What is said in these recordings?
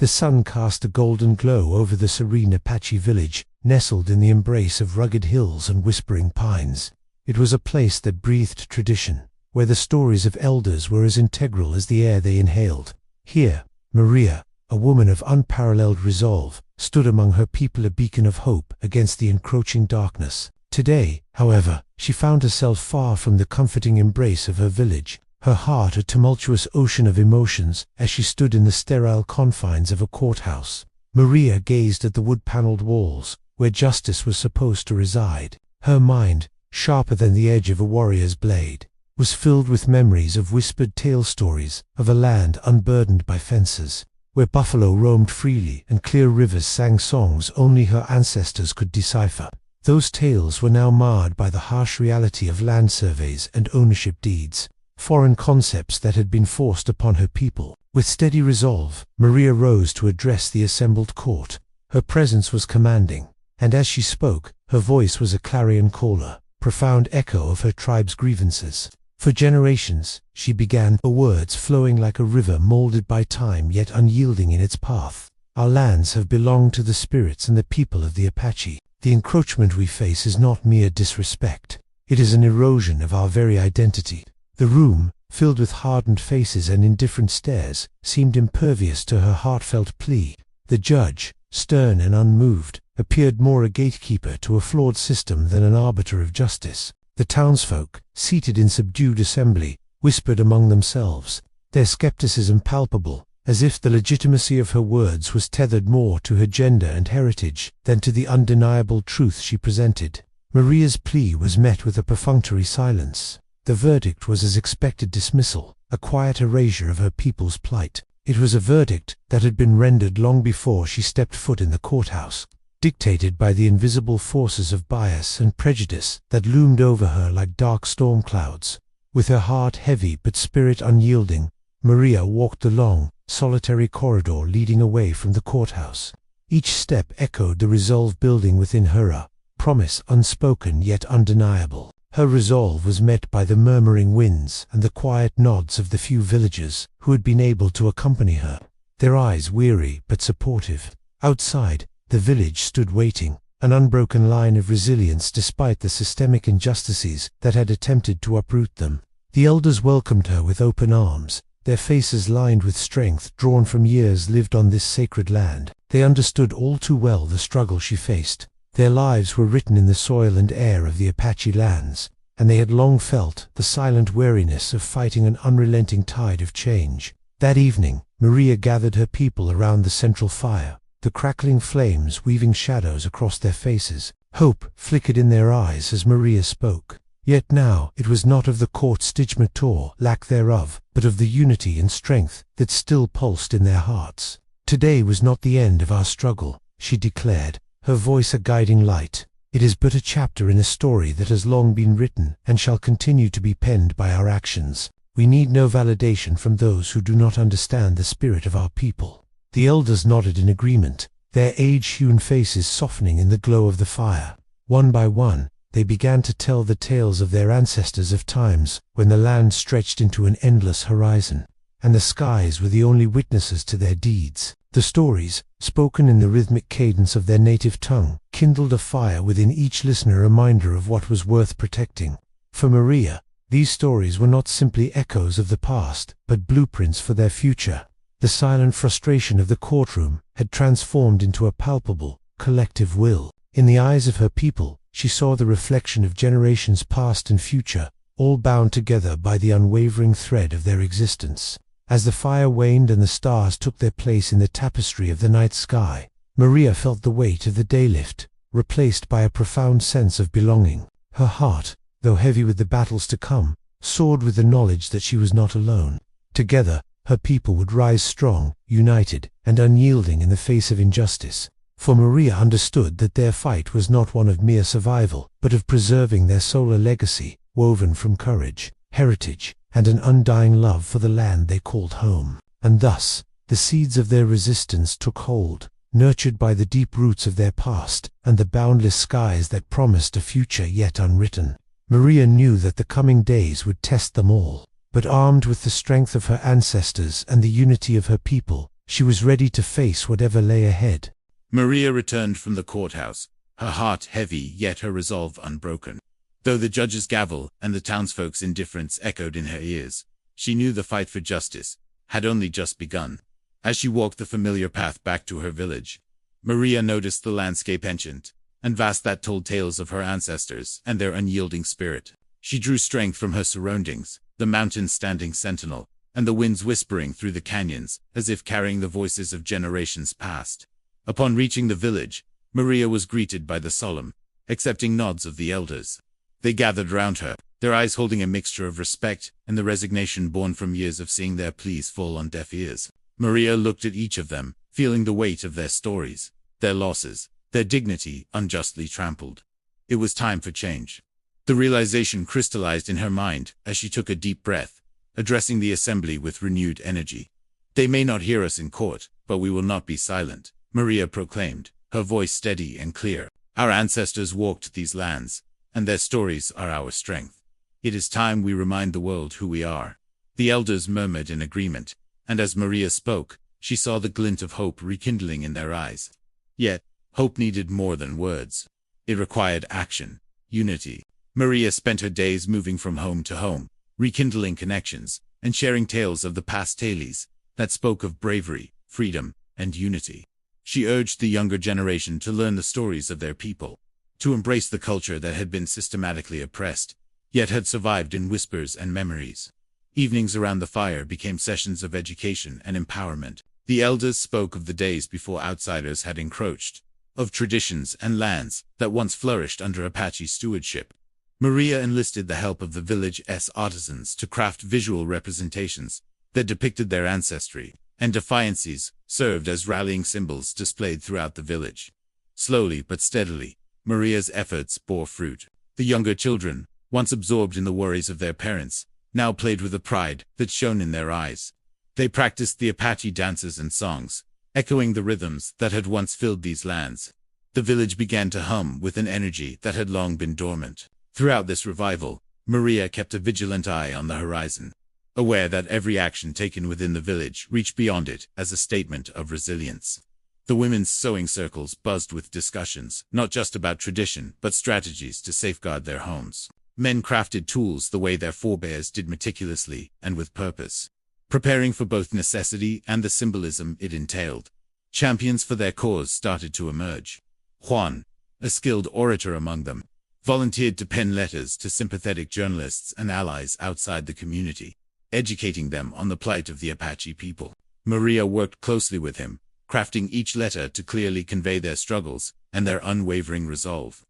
The sun cast a golden glow over the serene Apache village, nestled in the embrace of rugged hills and whispering pines. It was a place that breathed tradition, where the stories of elders were as integral as the air they inhaled. Here, Maria, a woman of unparalleled resolve, stood among her people, a beacon of hope against the encroaching darkness. Today, however, she found herself far from the comforting embrace of her village, her heart a tumultuous ocean of emotions as she stood in the sterile confines of a courthouse. Maria gazed at the wood-paneled walls, where justice was supposed to reside. Her mind, sharper than the edge of a warrior's blade, was filled with memories of whispered tale stories of a land unburdened by fences, where buffalo roamed freely and clear rivers sang songs only her ancestors could decipher. Those tales were now marred by the harsh reality of land surveys and ownership deeds, foreign concepts that had been forced upon her people. With steady resolve, Maria rose to address the assembled court. Her presence was commanding, and as she spoke, her voice was a clarion caller, profound echo of her tribe's grievances. For generations, she began, her words flowing like a river molded by time yet unyielding in its path. Our lands have belonged to the spirits and the people of the Apache. The encroachment we face is not mere disrespect. It is an erosion of our very identity. The room, filled with hardened faces and indifferent stares, seemed impervious to her heartfelt plea. The judge, stern and unmoved, appeared more a gatekeeper to a flawed system than an arbiter of justice. The townsfolk, seated in subdued assembly, whispered among themselves, their skepticism palpable, as if the legitimacy of her words was tethered more to her gender and heritage than to the undeniable truth she presented. Maria's plea was met with a perfunctory silence. The verdict was as expected dismissal, a quiet erasure of her people's plight. It was a verdict that had been rendered long before she stepped foot in the courthouse, dictated by the invisible forces of bias and prejudice that loomed over her like dark storm clouds. With her heart heavy but spirit unyielding, Maria walked the long, solitary corridor leading away from the courthouse. Each step echoed the resolve building within her, a promise unspoken yet undeniable. Her resolve was met by the murmuring winds and the quiet nods of the few villagers who had been able to accompany her, their eyes weary but supportive. Outside, the village stood waiting, an unbroken line of resilience despite the systemic injustices that had attempted to uproot them. The elders welcomed her with open arms, their faces lined with strength drawn from years lived on this sacred land. They understood all too well the struggle she faced. Their lives were written in the soil and air of the Apache lands, and they had long felt the silent weariness of fighting an unrelenting tide of change. That evening, Maria gathered her people around the central fire, the crackling flames weaving shadows across their faces. Hope flickered in their eyes as Maria spoke. Yet now it was not of the court stigmat or lack thereof, but of the unity and strength that still pulsed in their hearts. Today was not the end of our struggle, she declared, her voice a guiding light. It is but a chapter in a story that has long been written and shall continue to be penned by our actions. We need no validation from those who do not understand the spirit of our people. The elders nodded in agreement, their age-hewn faces softening in the glow of the fire. One by one, they began to tell the tales of their ancestors, of times when the land stretched into an endless horizon, and the skies were the only witnesses to their deeds. The stories, spoken in the rhythmic cadence of their native tongue, kindled a fire within each listener, a reminder of what was worth protecting. For Maria, these stories were not simply echoes of the past, but blueprints for their future. The silent frustration of the courtroom had transformed into a palpable, collective will. In the eyes of her people, she saw the reflection of generations past and future, all bound together by the unwavering thread of their existence. As the fire waned and the stars took their place in the tapestry of the night sky, Maria felt the weight of the day lift, replaced by a profound sense of belonging. Her heart, though heavy with the battles to come, soared with the knowledge that she was not alone. Together, her people would rise strong, united, and unyielding in the face of injustice. For Maria understood that their fight was not one of mere survival, but of preserving their solar legacy, woven from courage, heritage, and an undying love for the land they called home. And thus, the seeds of their resistance took hold, nurtured by the deep roots of their past and the boundless skies that promised a future yet unwritten. Maria knew that the coming days would test them all, but armed with the strength of her ancestors and the unity of her people, She was ready to face whatever lay ahead. Maria returned from the courthouse, her heart heavy yet her resolve unbroken. Though the judge's gavel and the townsfolk's indifference echoed in her ears, she knew the fight for justice had only just begun. As she walked the familiar path back to her village, Maria noticed the landscape ancient and vast that told tales of her ancestors and their unyielding spirit. She drew strength from her surroundings, the mountains standing sentinel, and the winds whispering through the canyons, as if carrying the voices of generations past. Upon reaching the village, Maria was greeted by the solemn, accepting nods of the elders. They gathered round her, their eyes holding a mixture of respect and the resignation born from years of seeing their pleas fall on deaf ears. Maria looked at each of them, feeling the weight of their stories, their losses, their dignity unjustly trampled. It was time for change. The realization crystallized in her mind as she took a deep breath, addressing the assembly with renewed energy. "They may not hear us in court, but we will not be silent," Maria proclaimed, her voice steady and clear. "Our ancestors walked these lands, and their stories are our strength. It is time we remind the world who we are." The elders murmured in agreement, and as Maria spoke, she saw the glint of hope rekindling in their eyes. Yet, hope needed more than words. It required action, unity. Maria spent her days moving from home to home, rekindling connections, and sharing tales of the past tales that spoke of bravery, freedom, and unity. She urged the younger generation to learn the stories of their people, to embrace the culture that had been systematically oppressed, yet had survived in whispers and memories. Evenings around the fire became sessions of education and empowerment. The elders spoke of the days before outsiders had encroached, of traditions and lands that once flourished under Apache stewardship. Maria enlisted the help of the village's artisans to craft visual representations that depicted their ancestry, and defiances served as rallying symbols displayed throughout the village. Slowly but steadily, Maria's efforts bore fruit. The younger children, once absorbed in the worries of their parents, now played with a pride that shone in their eyes. They practiced the Apache dances and songs, echoing the rhythms that had once filled these lands. The village began to hum with an energy that had long been dormant. Throughout this revival, Maria kept a vigilant eye on the horizon, aware that every action taken within the village reached beyond it as a statement of resilience. The women's sewing circles buzzed with discussions, not just about tradition, but strategies to safeguard their homes. Men crafted tools the way their forebears did, meticulously and with purpose, preparing for both necessity and the symbolism it entailed. Champions for their cause started to emerge. Juan, a skilled orator among them, volunteered to pen letters to sympathetic journalists and allies outside the community, educating them on the plight of the Apache people. Maria worked closely with him, crafting each letter to clearly convey their struggles and their unwavering resolve.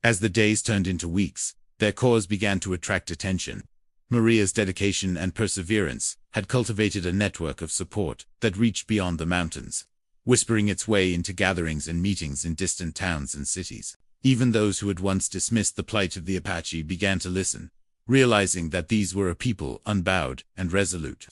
As the days turned into weeks, their cause began to attract attention. Maria's dedication and perseverance had cultivated a network of support that reached beyond the mountains, whispering its way into gatherings and meetings in distant towns and cities. Even those who had once dismissed the plight of the Apache began to listen, realizing that these were a people unbowed and resolute.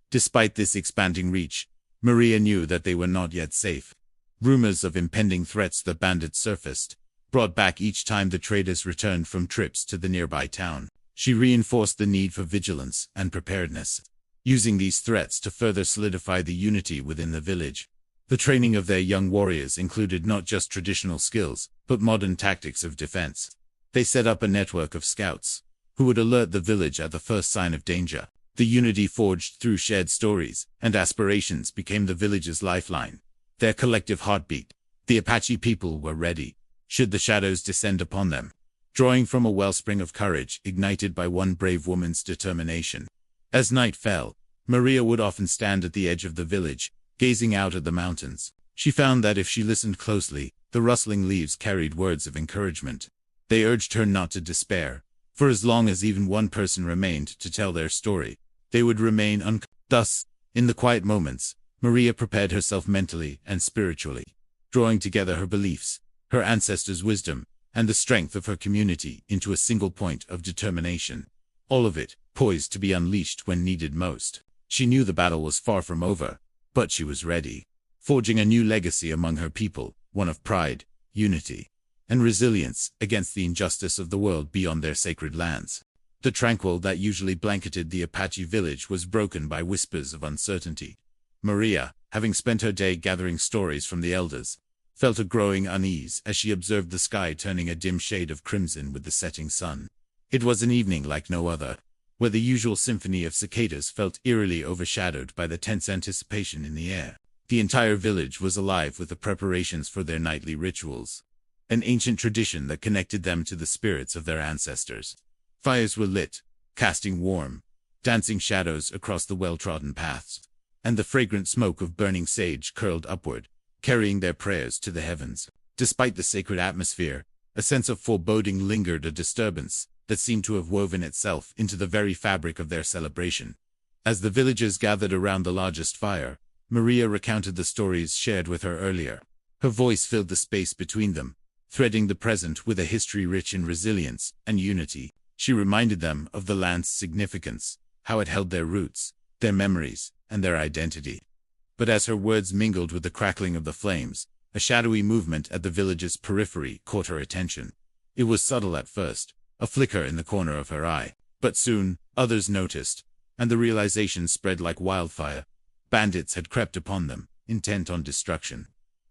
Despite this expanding reach, Maria knew that they were not yet safe. Rumors of impending threats that bandits surfaced, brought back each time the traders returned from trips to the nearby town. She reinforced the need for vigilance and preparedness, using these threats to further solidify the unity within the village. The training of their young warriors included not just traditional skills, but modern tactics of defense. They set up a network of scouts, who would alert the village at the first sign of danger. The unity forged through shared stories and aspirations became the village's lifeline, their collective heartbeat. The Apache people were ready, should the shadows descend upon them, drawing from a wellspring of courage ignited by one brave woman's determination. As night fell, Maria would often stand at the edge of the village, gazing out at the mountains. She found that if she listened closely, the rustling leaves carried words of encouragement. They urged her not to despair, for as long as even one person remained to tell their story, they would remain Thus, in the quiet moments, Maria prepared herself mentally and spiritually, drawing together her beliefs, her ancestors' wisdom, and the strength of her community into a single point of determination. All of it poised to be unleashed when needed most. She knew the battle was far from over, but she was ready, forging a new legacy among her people, one of pride, unity, and resilience against the injustice of the world beyond their sacred lands. The tranquil that usually blanketed the Apache village was broken by whispers of uncertainty. Maria, having spent her day gathering stories from the elders, felt a growing unease as she observed the sky turning a dim shade of crimson with the setting sun. It was an evening like no other, where the usual symphony of cicadas felt eerily overshadowed by the tense anticipation in the air. The entire village was alive with the preparations for their nightly rituals, an ancient tradition that connected them to the spirits of their ancestors. Fires were lit, casting warm, dancing shadows across the well-trodden paths, and the fragrant smoke of burning sage curled upward, carrying their prayers to the heavens. Despite the sacred atmosphere, a sense of foreboding lingered, a disturbance that seemed to have woven itself into the very fabric of their celebration. As the villagers gathered around the largest fire, Maria recounted the stories shared with her earlier. Her voice filled the space between them, threading the present with a history rich in resilience and unity. She reminded them of the land's significance, how it held their roots, their memories, and their identity. But as her words mingled with the crackling of the flames, a shadowy movement at the village's periphery caught her attention. It was subtle at first, a flicker in the corner of her eye, but soon others noticed, and the realization spread like wildfire. Bandits had crept upon them, intent on destruction.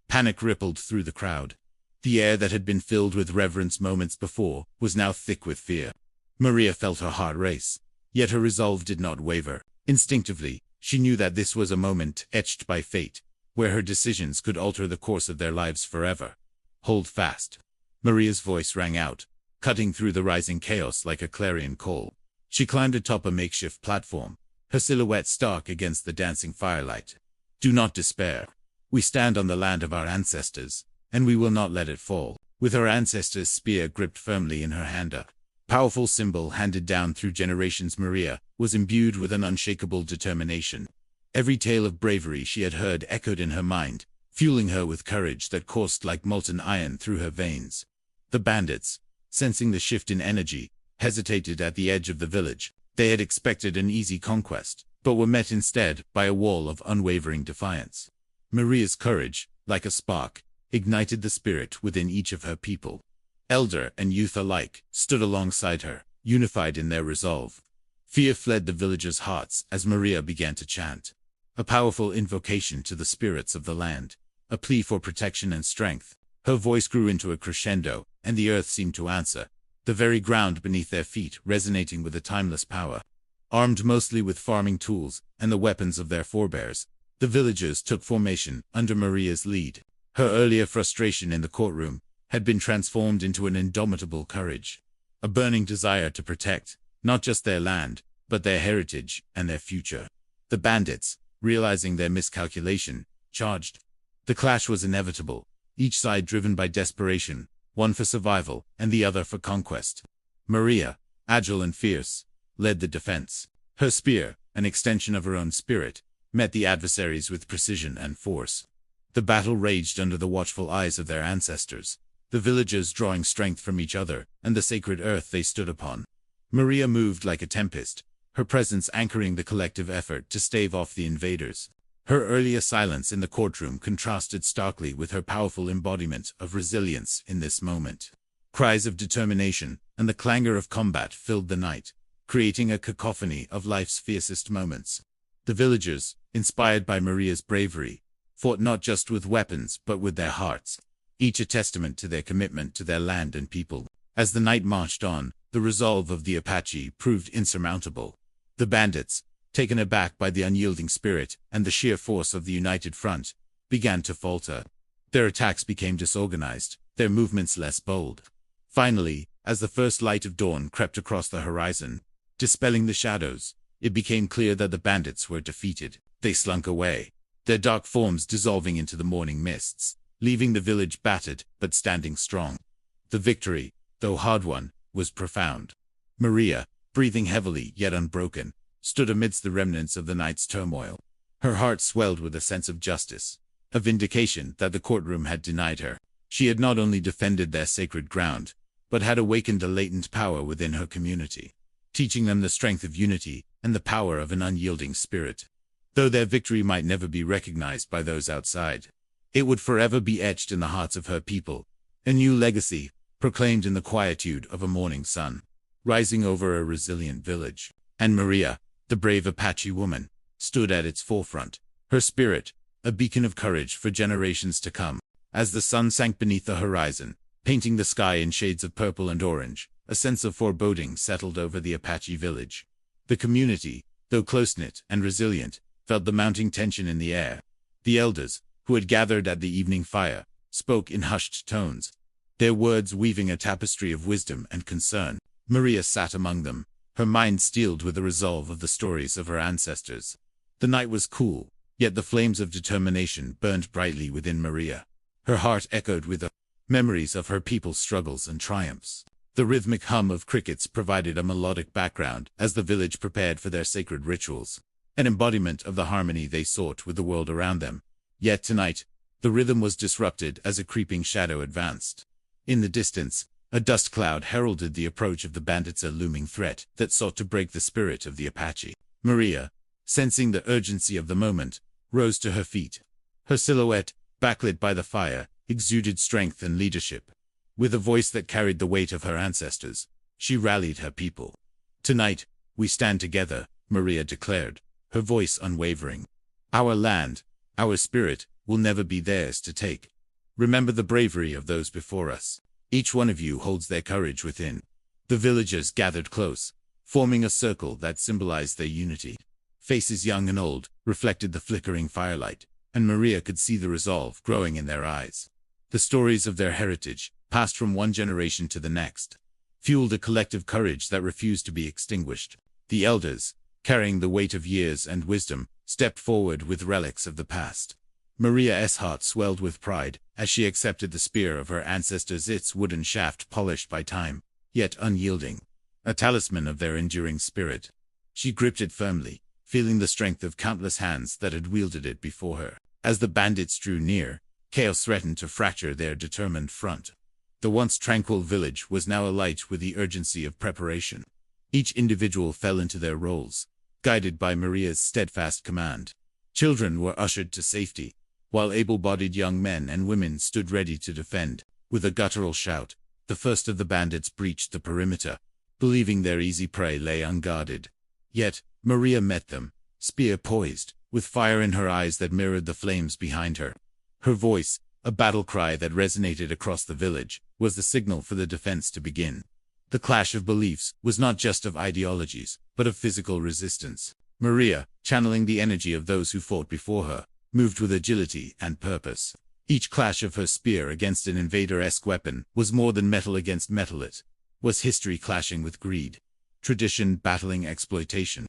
Panic rippled through the crowd. The air that had been filled with reverence moments before was now thick with fear. Maria felt her heart race, yet her resolve did not waver. Instinctively, she knew that this was a moment etched by fate, where her decisions could alter the course of their lives forever. Hold fast. Maria's voice rang out, cutting through the rising chaos like a clarion call. She climbed atop a makeshift platform, her silhouette stark against the dancing firelight. Do not despair. We stand on the land of our ancestors, and we will not let it fall. With her ancestor's spear gripped firmly in her hand, a powerful symbol handed down through generations, Maria was imbued with an unshakable determination. Every tale of bravery she had heard echoed in her mind, fueling her with courage that coursed like molten iron through her veins. The bandits, sensing the shift in energy, hesitated at the edge of the village. They had expected an easy conquest, but were met instead by a wall of unwavering defiance. Maria's courage, like a spark, ignited the spirit within each of her people. Elder and youth alike stood alongside her, unified in their resolve. Fear fled the villagers' hearts as Maria began to chant, a powerful invocation to the spirits of the land, a plea for protection and strength. Her voice grew into a crescendo, and the earth seemed to answer, the very ground beneath their feet resonating with a timeless power. Armed mostly with farming tools and the weapons of their forebears, the villagers took formation under Maria's lead. Her earlier frustration in the courtroom had been transformed into an indomitable courage, a burning desire to protect not just their land, but their heritage and their future. The bandits, realizing their miscalculation, charged. The clash was inevitable, each side driven by desperation, one for survival and the other for conquest. Maria, agile and fierce, led the defense. Her spear, an extension of her own spirit, met the adversaries with precision and force. The battle raged under the watchful eyes of their ancestors, the villagers drawing strength from each other and the sacred earth they stood upon. Maria moved like a tempest, her presence anchoring the collective effort to stave off the invaders. Her earlier silence in the courtroom contrasted starkly with her powerful embodiment of resilience in this moment. Cries of determination and the clangor of combat filled the night, creating a cacophony of life's fiercest moments. The villagers, inspired by Maria's bravery, fought not just with weapons but with their hearts, each a testament to their commitment to their land and people. As the night marched on, the resolve of the Apache proved insurmountable. The bandits, taken aback by the unyielding spirit and the sheer force of the united front, began to falter. Their attacks became disorganized, their movements less bold. Finally, as the first light of dawn crept across the horizon, dispelling the shadows, it became clear that the bandits were defeated. They slunk away, their dark forms dissolving into the morning mists, leaving the village battered but standing strong. The victory, though hard won, was profound. Maria, breathing heavily yet unbroken, stood amidst the remnants of the night's turmoil. Her heart swelled with a sense of justice, a vindication that the courtroom had denied her. She had not only defended their sacred ground, but had awakened a latent power within her community, teaching them the strength of unity and the power of an unyielding spirit. Though their victory might never be recognized by those outside, it would forever be etched in the hearts of her people, a new legacy, proclaimed in the quietude of a morning sun, rising over a resilient village. And Maria, the brave Apache woman, stood at its forefront, Her spirit, a beacon of courage for generations to come. As the sun sank beneath the horizon, painting the sky in shades of purple and orange, a sense of foreboding settled over the Apache village. The community, though close-knit and resilient, felt the mounting tension in the air. The elders, who had gathered at the evening fire, spoke in hushed tones, their words weaving a tapestry of wisdom and concern. Maria sat among them, her mind steeled with the resolve of the stories of her ancestors. The night was cool, yet the flames of determination burned brightly within Maria. Her heart echoed with the memories of her people's struggles and triumphs. The rhythmic hum of crickets provided a melodic background as the village prepared for their sacred rituals, an embodiment of the harmony they sought with the world around them. Yet tonight, the rhythm was disrupted as a creeping shadow advanced. In the distance, a dust cloud heralded the approach of the bandits, a looming threat that sought to break the spirit of the Apache. Maria, sensing the urgency of the moment, rose to her feet. Her silhouette, backlit by the fire, exuded strength and leadership. With a voice that carried the weight of her ancestors, she rallied her people. "Tonight, we stand together," Maria declared, her voice unwavering. "Our land, our spirit, will never be theirs to take. Remember the bravery of those before us. Each one of you holds their courage within." The villagers gathered close, forming a circle that symbolized their unity. Faces young and old reflected the flickering firelight, and Maria could see the resolve growing in their eyes. The stories of their heritage, passed from one generation to the next, fueled a collective courage that refused to be extinguished. The elders, carrying the weight of years and wisdom, stepped forward with relics of the past. Maria's heart swelled with pride as she accepted the spear of her ancestors, its wooden shaft polished by time, yet unyielding, a talisman of their enduring spirit. She gripped it firmly, feeling the strength of countless hands that had wielded it before her. As the bandits drew near, chaos threatened to fracture their determined front. The once tranquil village was now alight with the urgency of preparation. Each individual fell into their roles, guided by Maria's steadfast command. Children were ushered to safety, while able-bodied young men and women stood ready to defend. With a guttural shout, the first of the bandits breached the perimeter, believing their easy prey lay unguarded. Yet, Maria met them, spear poised, with fire in her eyes that mirrored the flames behind her. Her voice, a battle cry that resonated across the village, was the signal for the defense to begin. The clash of beliefs was not just of ideologies, but of physical resistance. Maria, channeling the energy of those who fought before her, moved with agility and purpose. Each clash of her spear against an invader-esque weapon was more than metal against metal. It was history clashing with greed, tradition battling exploitation.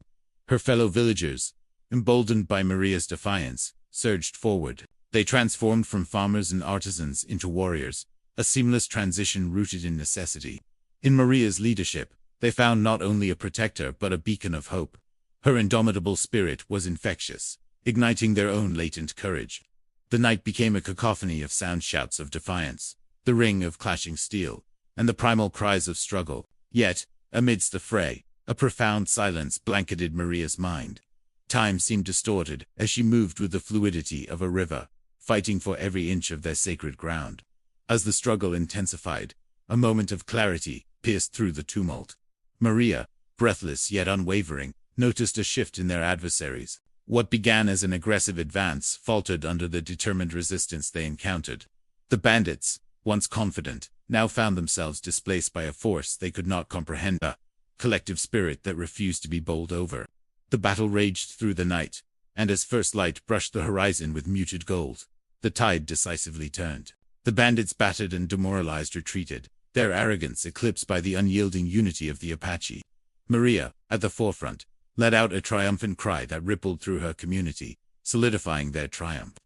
Her fellow villagers, emboldened by Maria's defiance, surged forward. They transformed from farmers and artisans into warriors, a seamless transition rooted in necessity. In Maria's leadership, they found not only a protector but a beacon of hope. Her indomitable spirit was infectious, igniting their own latent courage. The night became a cacophony of sound shouts of defiance, the ring of clashing steel, and the primal cries of struggle. Yet, amidst the fray, a profound silence blanketed Maria's mind. Time seemed distorted as she moved with the fluidity of a river, fighting for every inch of their sacred ground. As the struggle intensified, a moment of clarity pierced through the tumult. Maria, breathless yet unwavering, noticed a shift in their adversaries. What began as an aggressive advance faltered under the determined resistance they encountered. The bandits, once confident, now found themselves displaced by a force they could not comprehend, a collective spirit that refused to be bowled over. The battle raged through the night, and as first light brushed the horizon with muted gold, the tide decisively turned. The bandits, battered and demoralized, retreated, their arrogance eclipsed by the unyielding unity of the Apache. Maria, at the forefront, let out a triumphant cry that rippled through her community, solidifying their triumph.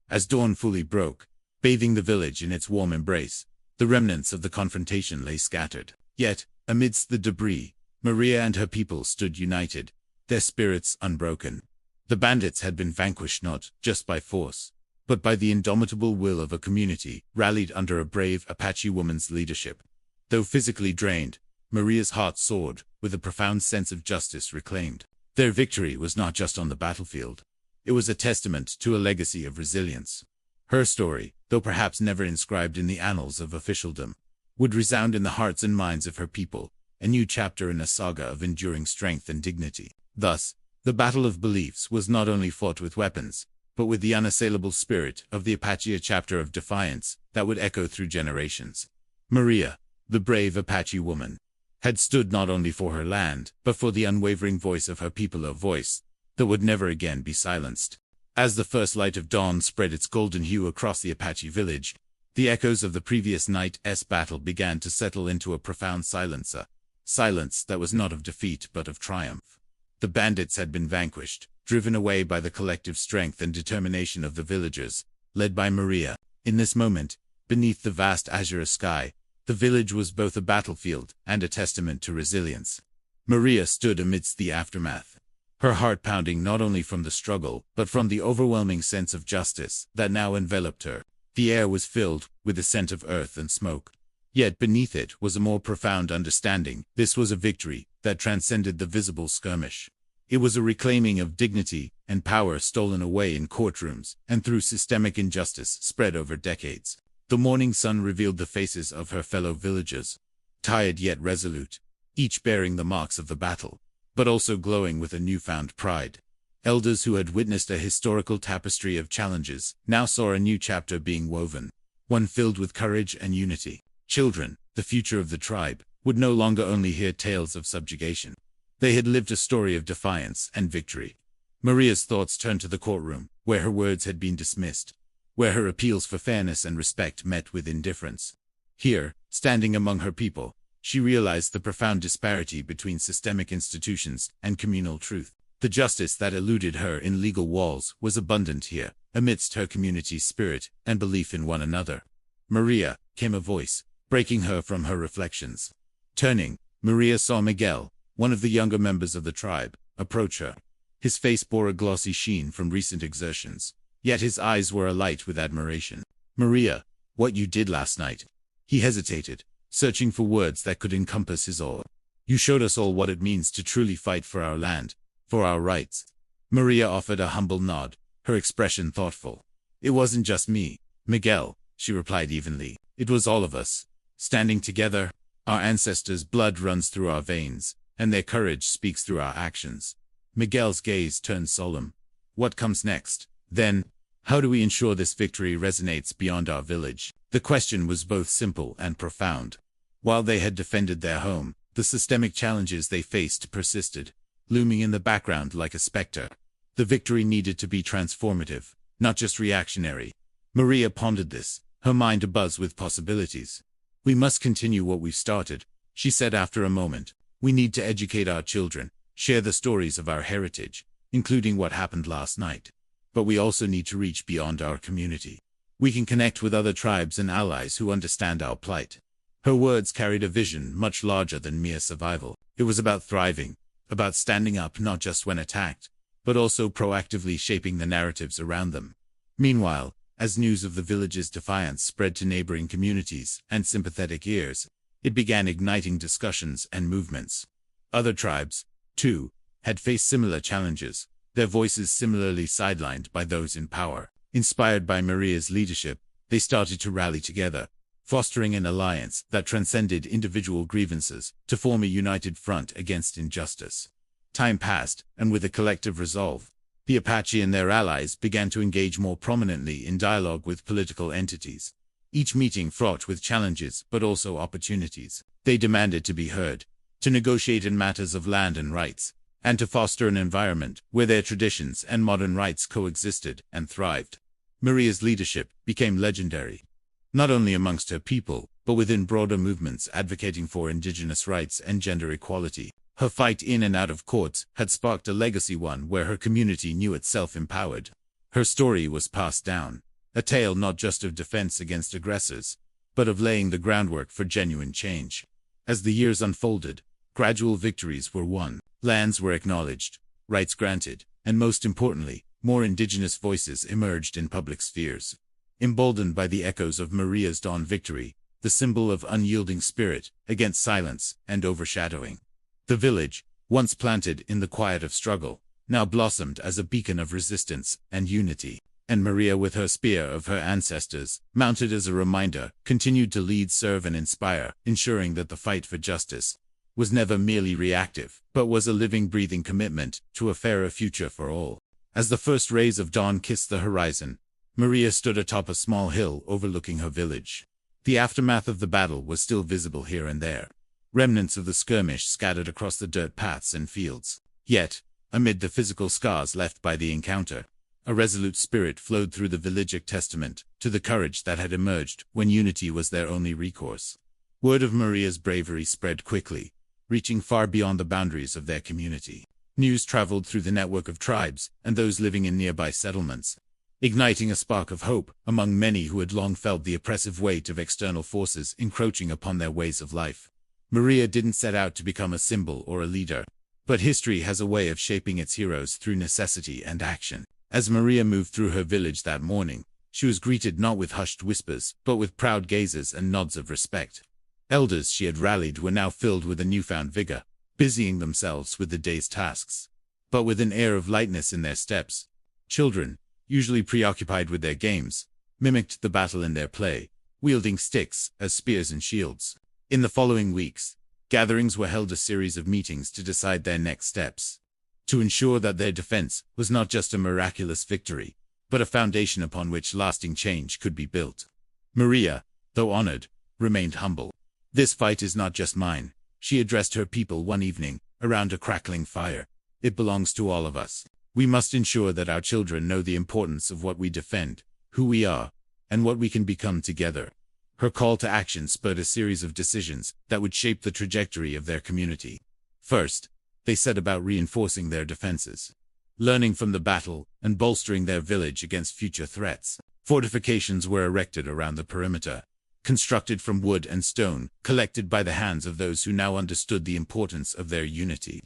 As dawn fully broke, bathing the village in its warm embrace, the remnants of the confrontation lay scattered. Yet, amidst the debris, Maria and her people stood united, their spirits unbroken. The bandits had been vanquished not just by force, but by the indomitable will of a community rallied under a brave Apache woman's leadership. Though physically drained, Maria's heart soared, with a profound sense of justice reclaimed. Their victory was not just on the battlefield. It was a testament to a legacy of resilience. Her story, though perhaps never inscribed in the annals of officialdom, would resound in the hearts and minds of her people, a new chapter in a saga of enduring strength and dignity. Thus, the battle of beliefs was not only fought with weapons, but with the unassailable spirit of the Apache, a chapter of defiance that would echo through generations. Maria, the brave Apache woman, had stood not only for her land, but for the unwavering voice of her people, a voice that would never again be silenced. As the first light of dawn spread its golden hue across the Apache village, the echoes of the previous night's battle began to settle into a profound silence, a silence that was not of defeat but of triumph. The bandits had been vanquished, driven away by the collective strength and determination of the villagers, led by Maria. In this moment, beneath the vast azure sky, the village was both a battlefield and a testament to resilience. Maria stood amidst the aftermath, her heart pounding not only from the struggle, but from the overwhelming sense of justice that now enveloped her. The air was filled with the scent of earth and smoke. Yet beneath it was a more profound understanding. This was a victory that transcended the visible skirmish. It was a reclaiming of dignity and power stolen away in courtrooms and through systemic injustice spread over decades. The morning sun revealed the faces of her fellow villagers, tired yet resolute, each bearing the marks of the battle, but also glowing with a newfound pride. Elders who had witnessed a historical tapestry of challenges now saw a new chapter being woven, one filled with courage and unity. Children, the future of the tribe, would no longer only hear tales of subjugation. They had lived a story of defiance and victory. Maria's thoughts turned to the courtroom, where her words had been dismissed, where her appeals for fairness and respect met with indifference. Here, standing among her people, she realized the profound disparity between systemic institutions and communal truth. The justice that eluded her in legal walls was abundant here, amidst her community's spirit and belief in one another. Maria, came a voice, breaking her from her reflections. Turning, Maria saw Miguel, one of the younger members of the tribe, approach her. His face bore a glossy sheen from recent exertions, yet his eyes were alight with admiration. "Maria, what you did last night." He hesitated, searching for words that could encompass his awe. "You showed us all what it means to truly fight for our land, for our rights." Maria offered a humble nod, her expression thoughtful. "It wasn't just me, Miguel," she replied evenly. "It was all of us, standing together. Our ancestors' blood runs through our veins, and their courage speaks through our actions." Miguel's gaze turned solemn. "What comes next, then? How do we ensure this victory resonates beyond our village?" The question was both simple and profound. While they had defended their home, the systemic challenges they faced persisted, looming in the background like a specter. The victory needed to be transformative, not just reactionary. Maria pondered this, her mind abuzz with possibilities. "We must continue what we've started," she said after a moment. "We need to educate our children, share the stories of our heritage, including what happened last night. But we also need to reach beyond our community. We can connect with other tribes and allies who understand our plight." Her words carried a vision much larger than mere survival. It was about thriving, about standing up not just when attacked, but also proactively shaping the narratives around them. Meanwhile, as news of the village's defiance spread to neighboring communities and sympathetic ears, it began igniting discussions and movements. Other tribes, too, had faced similar challenges, their voices similarly sidelined by those in power. Inspired by Maria's leadership, they started to rally together, fostering an alliance that transcended individual grievances to form a united front against injustice. Time passed, and with a collective resolve, the Apache and their allies began to engage more prominently in dialogue with political entities. Each meeting fraught with challenges but also opportunities. They demanded to be heard, to negotiate in matters of land and rights, and to foster an environment where their traditions and modern rights coexisted and thrived. Maria's leadership became legendary, not only amongst her people, but within broader movements advocating for indigenous rights and gender equality. Her fight in and out of courts had sparked a legacy, one where her community knew itself empowered. Her story was passed down, a tale not just of defense against aggressors, but of laying the groundwork for genuine change. As the years unfolded, gradual victories were won, lands were acknowledged, rights granted, and most importantly, more indigenous voices emerged in public spheres. Emboldened by the echoes of Maria's dawn victory, the symbol of unyielding spirit against silence and overshadowing, the village, once planted in the quiet of struggle, now blossomed as a beacon of resistance and unity. And Maria, with her spear of her ancestors, mounted as a reminder, continued to lead, serve, and inspire, ensuring that the fight for justice was never merely reactive, but was a living, breathing commitment to a fairer future for all. As the first rays of dawn kissed the horizon, Maria stood atop a small hill overlooking her village. The aftermath of the battle was still visible here and there. Remnants of the skirmish scattered across the dirt paths and fields. Yet, amid the physical scars left by the encounter, a resolute spirit flowed through the village, a testament to the courage that had emerged when unity was their only recourse. Word of Maria's bravery spread quickly, reaching far beyond the boundaries of their community. News traveled through the network of tribes and those living in nearby settlements, igniting a spark of hope among many who had long felt the oppressive weight of external forces encroaching upon their ways of life. Maria didn't set out to become a symbol or a leader, but history has a way of shaping its heroes through necessity and action. As Maria moved through her village that morning, she was greeted not with hushed whispers, but with proud gazes and nods of respect. Elders she had rallied were now filled with a newfound vigor, busying themselves with the day's tasks, but with an air of lightness in their steps. Children, usually preoccupied with their games, mimicked the battle in their play, wielding sticks as spears and shields. In the following weeks, gatherings were held, a series of meetings to decide their next steps, to ensure that their defense was not just a miraculous victory, but a foundation upon which lasting change could be built. Maria, though honored, remained humble. "This fight is not just mine," she addressed her people one evening, around a crackling fire. "It belongs to all of us. We must ensure that our children know the importance of what we defend, who we are, and what we can become together." Her call to action spurred a series of decisions that would shape the trajectory of their community. First, they set about reinforcing their defenses, learning from the battle and bolstering their village against future threats. Fortifications were erected around the perimeter, constructed from wood and stone, collected by the hands of those who now understood the importance of their unity.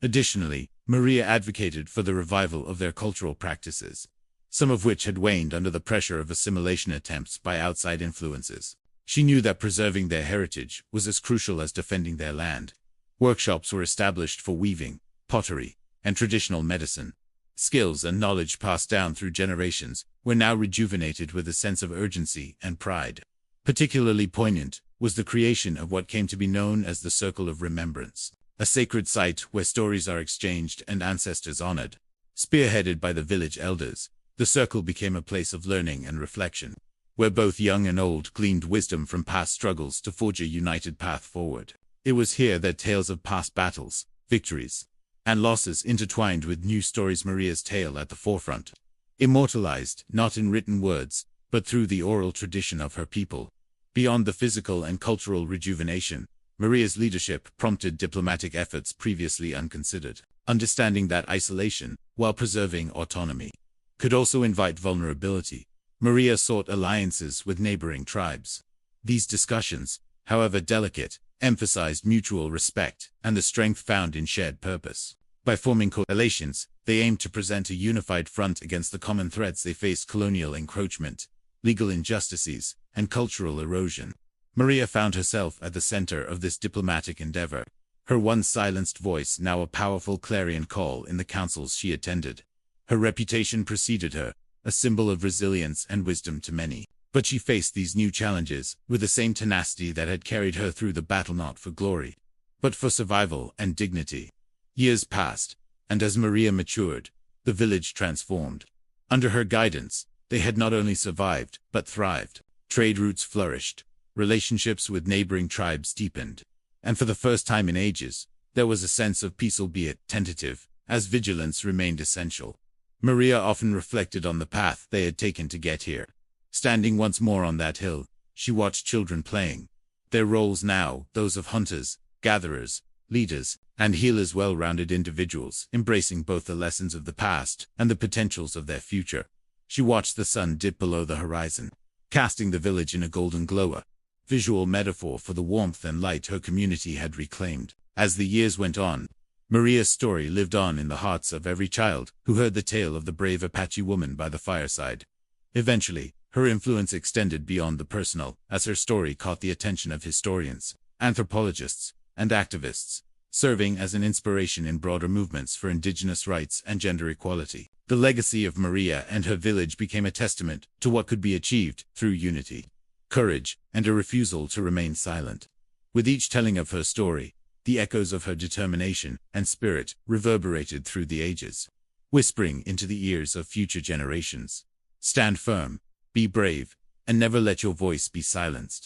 Additionally, Maria advocated for the revival of their cultural practices, some of which had waned under the pressure of assimilation attempts by outside influences. She knew that preserving their heritage was as crucial as defending their land. Workshops were established for weaving, pottery, and traditional medicine. Skills and knowledge passed down through generations were now rejuvenated with a sense of urgency and pride. Particularly poignant was the creation of what came to be known as the Circle of Remembrance, a sacred site where stories are exchanged and ancestors honored. Spearheaded by the village elders, the circle became a place of learning and reflection, where both young and old gleaned wisdom from past struggles to forge a united path forward. It was here that tales of past battles, victories, and losses intertwined with new stories, Maria's tale at the forefront, immortalized not in written words, but through the oral tradition of her people. Beyond the physical and cultural rejuvenation, Maria's leadership prompted diplomatic efforts previously unconsidered, understanding that isolation, while preserving autonomy, could also invite vulnerability. Maria sought alliances with neighboring tribes. These discussions, however delicate, emphasized mutual respect and the strength found in shared purpose. By forming coalitions, they aimed to present a unified front against the common threats they faced: colonial encroachment, legal injustices, and cultural erosion. Maria found herself at the center of this diplomatic endeavor, her once silenced voice now a powerful clarion call in the councils she attended. Her reputation preceded her, a symbol of resilience and wisdom to many. But she faced these new challenges with the same tenacity that had carried her through the battle, not for glory, but for survival and dignity. Years passed, and as Maria matured, the village transformed. Under her guidance, they had not only survived, but thrived. Trade routes flourished, relationships with neighboring tribes deepened, and for the first time in ages, there was a sense of peace, albeit tentative, as vigilance remained essential. Maria often reflected on the path they had taken to get here. Standing once more on that hill, she watched children playing, their roles now those of hunters, gatherers, leaders, and healers, well-rounded individuals, embracing both the lessons of the past and the potentials of their future. She watched the sun dip below the horizon, casting the village in a golden glow, a visual metaphor for the warmth and light her community had reclaimed. As the years went on, Maria's story lived on in the hearts of every child who heard the tale of the brave Apache woman by the fireside. Eventually, her influence extended beyond the personal, as her story caught the attention of historians, anthropologists, and activists, serving as an inspiration in broader movements for indigenous rights and gender equality. The legacy of Maria and her village became a testament to what could be achieved through unity, courage, and a refusal to remain silent. With each telling of her story, the echoes of her determination and spirit reverberated through the ages. whispering into the ears of future generations. Stand firm, be brave, and never let your voice be silenced.